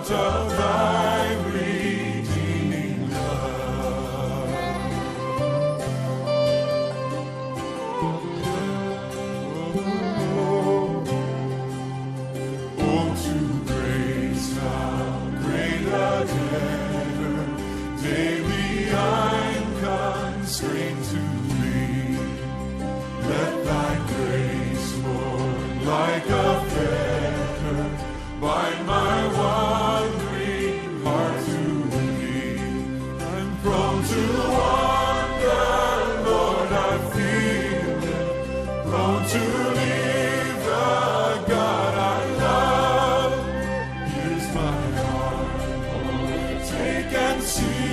fount of thy redeeming love. Oh, to grace how great a debtor daily I'm constrained to be. Let thy grace, Lord, like a fetter, bind my wandering heart to thee. I'm prone to wander, Lord, I feel it, prone to leave the God I love. Here's my heart, oh, take and see.